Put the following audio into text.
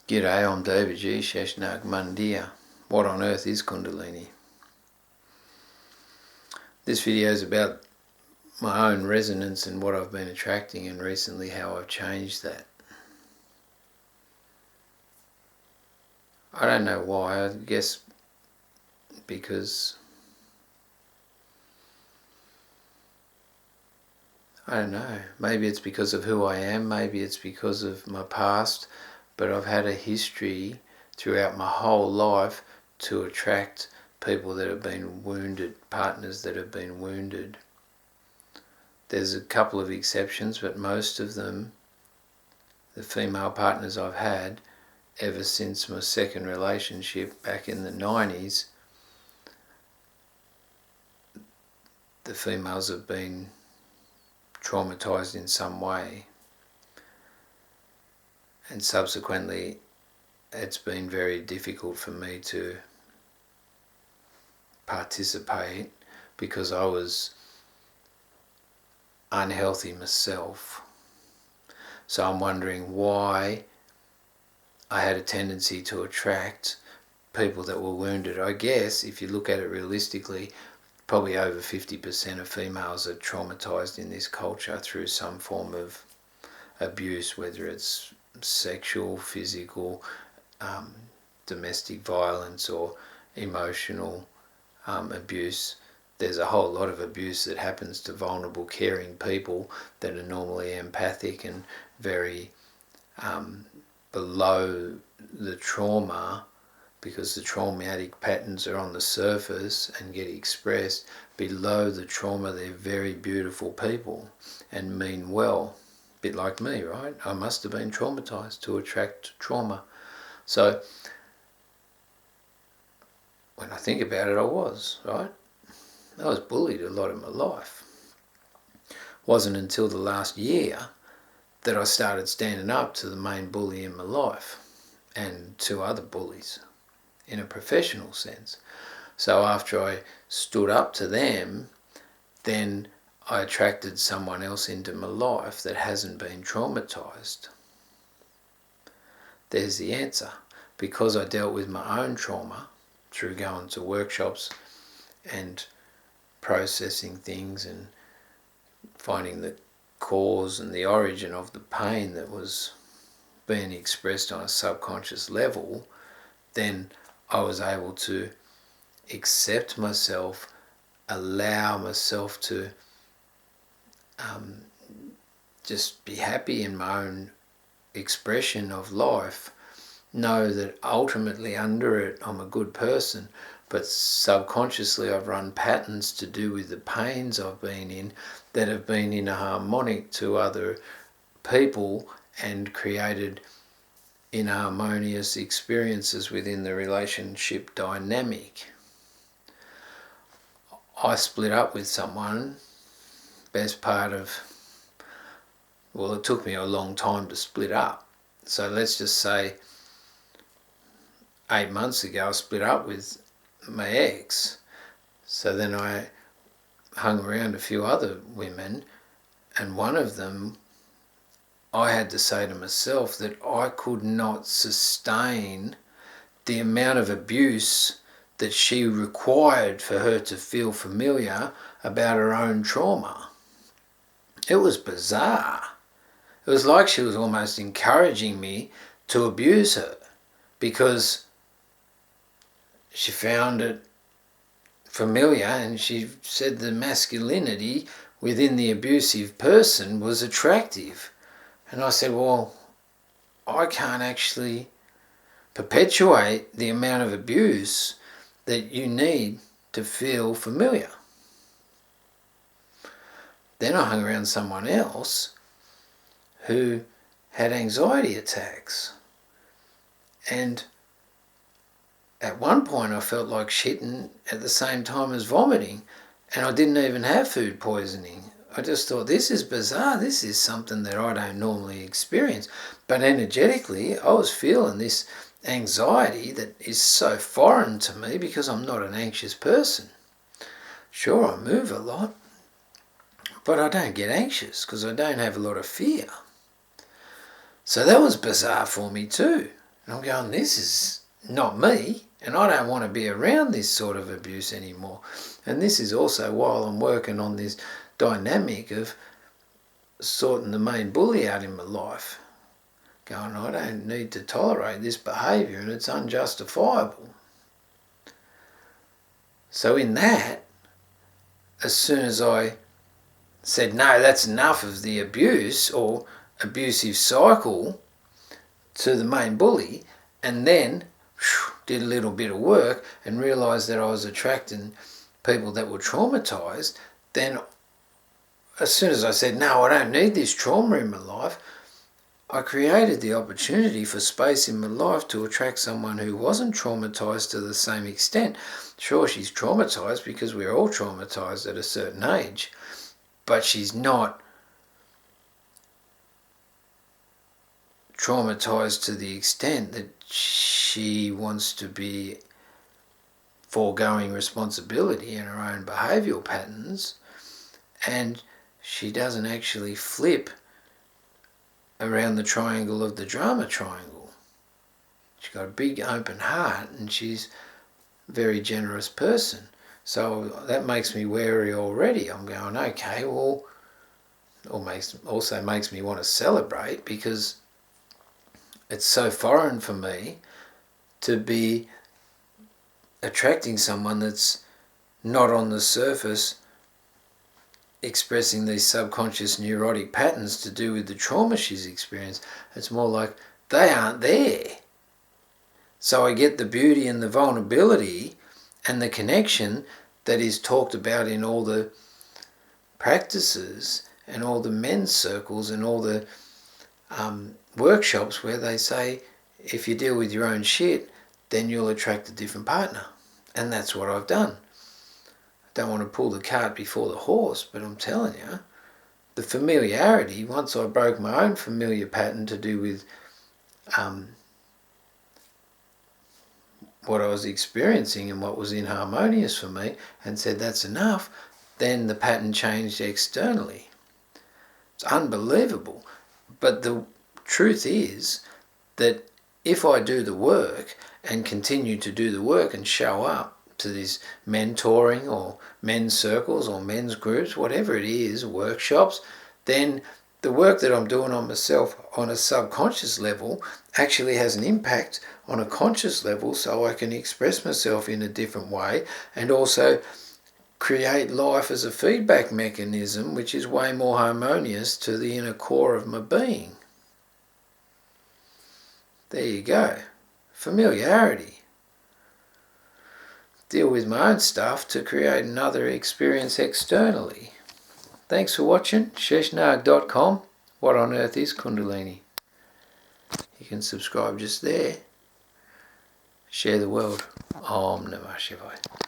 G'day, omdevaji, Sheshnag Mandir. What on earth is Kundalini? This video is about my own resonance and what I've been attracting, and recently how I've changed that. I don't know why. I guess because I don't know. Maybe it's because of who I am. Maybe it's because of my past. But I've had a history throughout my whole life to attract people that have been wounded, partners that have been wounded. There's a couple of exceptions, but most of them, the female partners I've had ever since my second relationship back in the 90s, the females have been traumatized in some way. And subsequently, it's been very difficult for me to participate because I was unhealthy myself. So I'm wondering why I had a tendency to attract people that were wounded. I guess if you look at it realistically, probably over 50% of females are traumatized in this culture through some form of abuse, whether it's sexual, physical, domestic violence, or emotional abuse. There's a whole lot of abuse that happens to vulnerable, caring people that are normally empathic and very below the trauma, because the traumatic patterns are on the surface and get expressed. Below the trauma, they're very beautiful people and mean well. Bit like me, right? I must have been traumatized to attract trauma. So when I think about it, I was, right? I was bullied a lot of my life. It wasn't until the last year that I started standing up to the main bully in my life and to other bullies in a professional sense. So after I stood up to them, then I attracted someone else into my life that hasn't been traumatized. There's the answer. Because I dealt with my own trauma through going to workshops and processing things and finding the cause and the origin of the pain that was being expressed on a subconscious level, then I was able to accept myself, allow myself to just be happy in my own expression of life, know that ultimately under it I'm a good person, but subconsciously I've run patterns to do with the pains I've been in that have been inharmonic to other people and created inharmonious experiences within the relationship dynamic. I split up with someone, best part of, well, it took me a long time to split up. So let's just say 8 months ago I split up with my ex. So then I hung around a few other women, and one of them, I had to say to myself that I could not sustain the amount of abuse that she required for her to feel familiar about her own trauma. It was bizarre. It was like she was almost encouraging me to abuse her because she found it familiar, and she said the masculinity within the abusive person was attractive. And I said, well, I can't actually perpetuate the amount of abuse that you need to feel familiar. Then I hung around someone else who had anxiety attacks. And at one point I felt like shitting at the same time as vomiting, and I didn't even have food poisoning. I just thought, this is bizarre. This is something that I don't normally experience. But energetically, I was feeling this anxiety that is so foreign to me because I'm not an anxious person. Sure, I move a lot, but I don't get anxious because I don't have a lot of fear. So that was bizarre for me too. And I'm going, this is not me, and I don't want to be around this sort of abuse anymore. And this is also while I'm working on this dynamic of sorting the main bully out in my life. Going, I don't need to tolerate this behaviour and it's unjustifiable. So in that, as soon as I said, no, that's enough of the abuse or abusive cycle to the main bully, and then did a little bit of work and realised that I was attracting people that were traumatised, then as soon as I said, no, I don't need this trauma in my life, I created the opportunity for space in my life to attract someone who wasn't traumatised to the same extent. Sure, she's traumatised because we're all traumatised at a certain age, but she's not traumatised to the extent that she wants to be foregoing responsibility in her own behavioural patterns, and she doesn't actually flip around the triangle of the drama triangle. She's got a big open heart and she's a very generous person. So that makes me wary already. I'm going, okay, well, also makes me want to celebrate, because it's so foreign for me to be attracting someone that's not on the surface expressing these subconscious neurotic patterns to do with the trauma she's experienced. It's more like they aren't there. So I get the beauty and the vulnerability and the connection that is talked about in all the practices and all the men's circles and all the workshops where they say, if you deal with your own shit, then you'll attract a different partner. And that's what I've done. I don't want to pull the cart before the horse, but I'm telling you, the familiarity, once I broke my own familiar pattern to do with what I was experiencing and what was inharmonious for me, and said that's enough, then the pattern changed externally. It's unbelievable. But the truth is that if I do the work and continue to do the work and show up to these mentoring or men's circles or men's groups, whatever it is, workshops, then the work that I'm doing on myself on a subconscious level actually has an impact on a conscious level, so I can express myself in a different way and also create life as a feedback mechanism, which is way more harmonious to the inner core of my being. There you go. Familiarity. Deal with my own stuff to create another experience externally. Thanks for watching. Sheshnag.com. What on earth is Kundalini? You can subscribe just there. Share the world. Om Namah Shivaya.